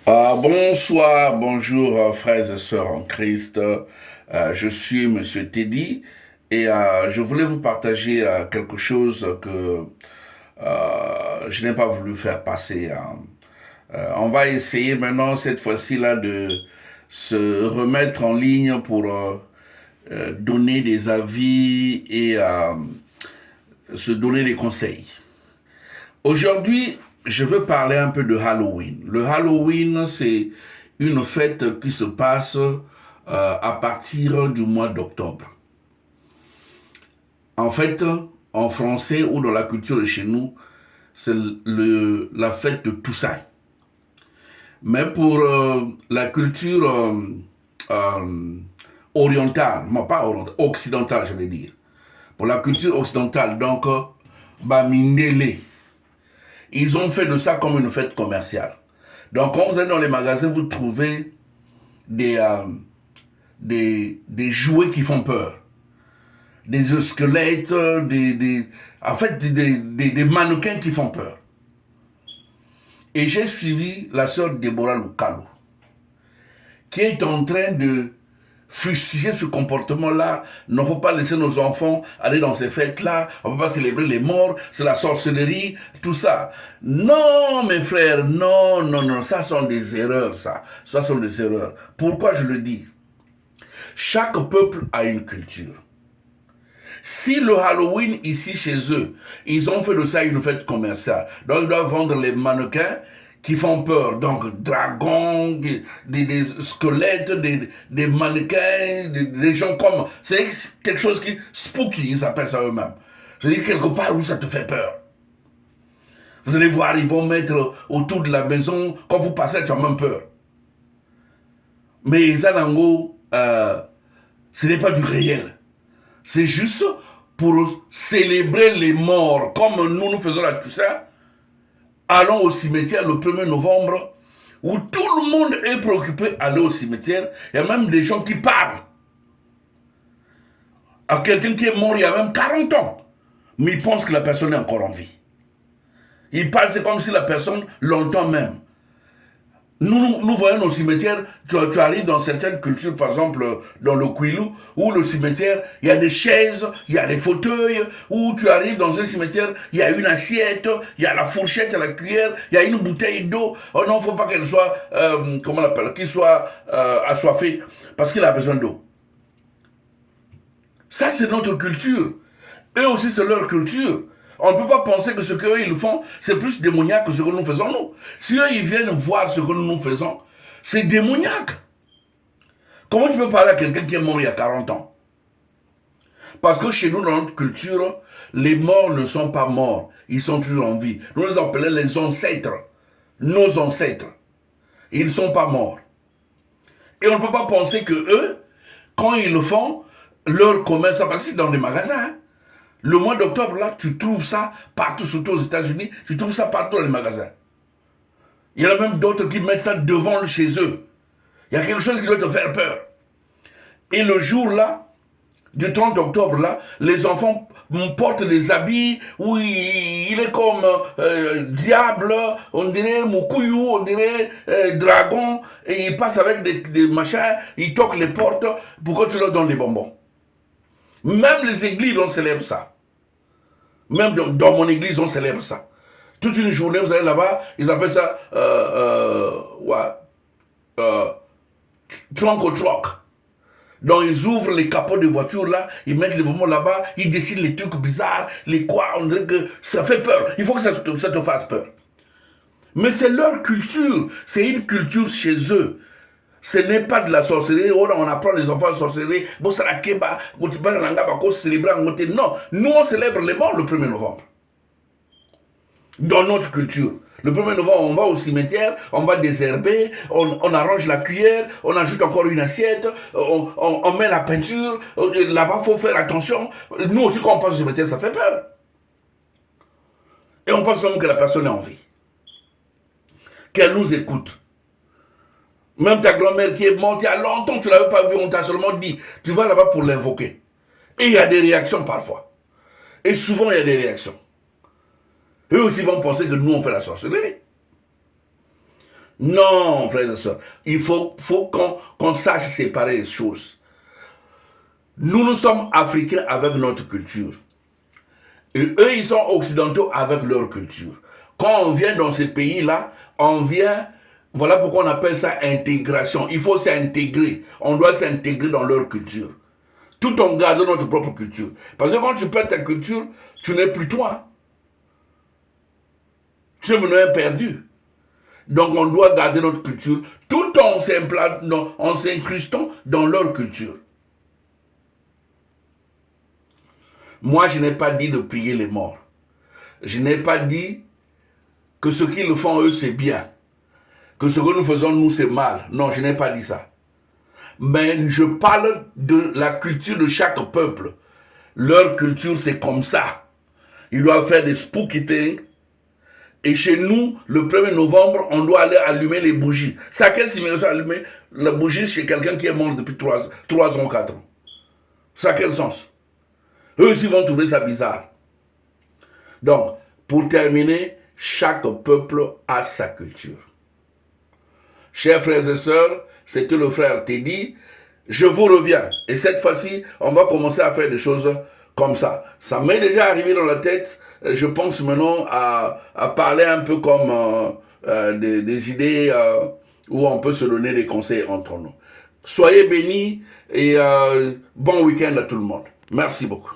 Bonsoir, bonjour frères et sœurs en Christ. Je suis Monsieur Teddy et je voulais vous partager quelque chose que je n'ai pas voulu faire passer. On va essayer maintenant cette fois-ci là de se remettre en ligne pour donner des avis et se donner des conseils. Aujourd'hui, je veux parler un peu de Halloween. Le Halloween, c'est une fête qui se passe à partir du mois d'octobre. En fait, en français ou dans la culture de chez nous, c'est la fête de Toussaint. Mais pour la culture orientale, non pas orientale, occidentale, je vais dire. Pour la culture occidentale, donc, Bamindele, ils ont fait de ça comme une fête commerciale. Donc, quand vous allez dans les magasins, vous trouvez des, des jouets qui font peur. Des squelettes, en fait, des mannequins qui font peur. Et j'ai suivi la sœur Deborah Lucalo, qui est en train de fustiger ce comportement-là. Il ne faut pas laisser nos enfants aller dans ces fêtes-là. On ne peut pas célébrer les morts. C'est la sorcellerie, tout ça. Non, mes frères, non, non, non. Ça sont des erreurs, ça. Ça sont des erreurs. Pourquoi je le dis? Chaque peuple a une culture. Si le Halloween, ici, chez eux, ils ont fait de ça une fête commerciale. Donc, ils doivent vendre les mannequins qui font peur. Donc, dragons, des squelettes, des mannequins, des gens comme... C'est quelque chose qui... Spooky, ils appellent ça eux-mêmes. Je dis quelque part où ça te fait peur. Vous allez voir, ils vont mettre autour de la maison. Quand vous passez, tu as même peur. Mais Zanango, ce n'est pas du réel. C'est juste pour célébrer les morts. Comme nous faisons la Toussaint, allons au cimetière le 1er novembre, où tout le monde est préoccupé d'aller au cimetière. Il y a même des gens qui parlent à quelqu'un qui est mort il y a même 40 ans. Mais ils pensent que la personne est encore en vie. Ils parlent, c'est comme si la personne l'entend même. Nous voyons au cimetière, tu arrives dans certaines cultures, par exemple dans le Kwilu, où le cimetière, il y a des chaises, il y a des fauteuils, où tu arrives dans un cimetière, il y a une assiette, il y a la fourchette, il y a la cuillère, il y a une bouteille d'eau. Oh non, il ne faut pas qu'elle soit, comment on l'appelle, qu'il soit assoiffé, parce qu'il a besoin d'eau. Ça, c'est notre culture. Eux aussi, c'est leur culture. On ne peut pas penser que ce qu'eux, ils font, c'est plus démoniaque que ce que nous faisons, nous. Si eux, ils viennent voir ce que nous faisons, c'est démoniaque. Comment tu peux parler à quelqu'un qui est mort il y a 40 ans? Parce que chez nous, dans notre culture, les morts ne sont pas morts. Ils sont toujours en vie. Nous les appelons les ancêtres. Nos ancêtres. Ils ne sont pas morts. Et on ne peut pas penser que eux, quand ils le font, leur commerce, parce que c'est dans les magasins, hein. Le mois d'octobre, là, tu trouves ça partout, surtout aux États-Unis, tu trouves ça partout dans les magasins. Il y en a même d'autres qui mettent ça devant chez eux. Il y a quelque chose qui doit te faire peur. Et le jour, là, du 30 octobre, là, les enfants portent des habits où il est comme diable, on dirait Mukuyu, on dirait dragon, et ils passent avec des machins, ils toquent les portes pour que tu leur donnes des bonbons. Même les églises, on célèbre ça. Même dans mon église, on célèbre ça. Toute une journée, vous allez là-bas, ils appellent ça trunk or truck. Donc ils ouvrent les capots de voitures là, ils mettent les bonbons là-bas, ils décident les trucs bizarres, les quoi, on dirait que ça fait peur. Il faut que ça te fasse peur. Mais c'est leur culture, c'est une culture chez eux. Ce n'est pas de la sorcellerie. On apprend les enfants à sorcellerie. Non, nous on célèbre les morts le 1er novembre. Dans notre culture. Le 1er novembre, on va au cimetière, on va désherber, on arrange la cuillère, on ajoute encore une assiette, on met la peinture. Là-bas, il faut faire attention. Nous aussi, quand on passe au cimetière, ça fait peur. Et on pense même que la personne est en vie. Qu'elle nous écoute. Même ta grand-mère qui est morte il y a longtemps, tu ne l'avais pas vue, on t'a seulement dit, tu vas là-bas pour l'invoquer. Et il y a des réactions parfois. Et souvent, il y a des réactions. Eux aussi vont penser que nous, on fait la sorcellerie. Non, frères et sœurs. Il faut qu'on sache séparer les choses. Nous sommes africains avec notre culture. Et eux, ils sont occidentaux avec leur culture. Quand on vient dans ces pays-là, on vient... Voilà pourquoi on appelle ça intégration. Il faut s'intégrer. On doit s'intégrer dans leur culture. Tout en gardant notre propre culture. Parce que quand tu perds ta culture, tu n'es plus toi. Tu es maintenant perdu. Donc on doit garder notre culture tout en s'incrustant dans leur culture. Moi, je n'ai pas dit de prier les morts. Je n'ai pas dit que ce qu'ils font eux, c'est bien. Que ce que nous faisons nous, c'est mal. Non, je n'ai pas dit ça. Mais je parle de la culture de chaque peuple. Leur culture, c'est comme ça. Ils doivent faire des spooky things. Et chez nous, le 1er novembre, on doit aller allumer les bougies. C'est à quelle signification allumer la bougie chez quelqu'un qui est mort depuis 3 ans, 4 ans? C'est à quel sens? Eux aussi vont trouver ça bizarre. Donc, pour terminer, chaque peuple a sa culture. Chers frères et sœurs, c'est que le frère t'a dit, je vous reviens. Et cette fois-ci, on va commencer à faire des choses comme ça. Ça m'est déjà arrivé dans la tête. Je pense maintenant à parler un peu comme des idées où on peut se donner des conseils entre nous. Soyez bénis et bon week-end à tout le monde. Merci beaucoup.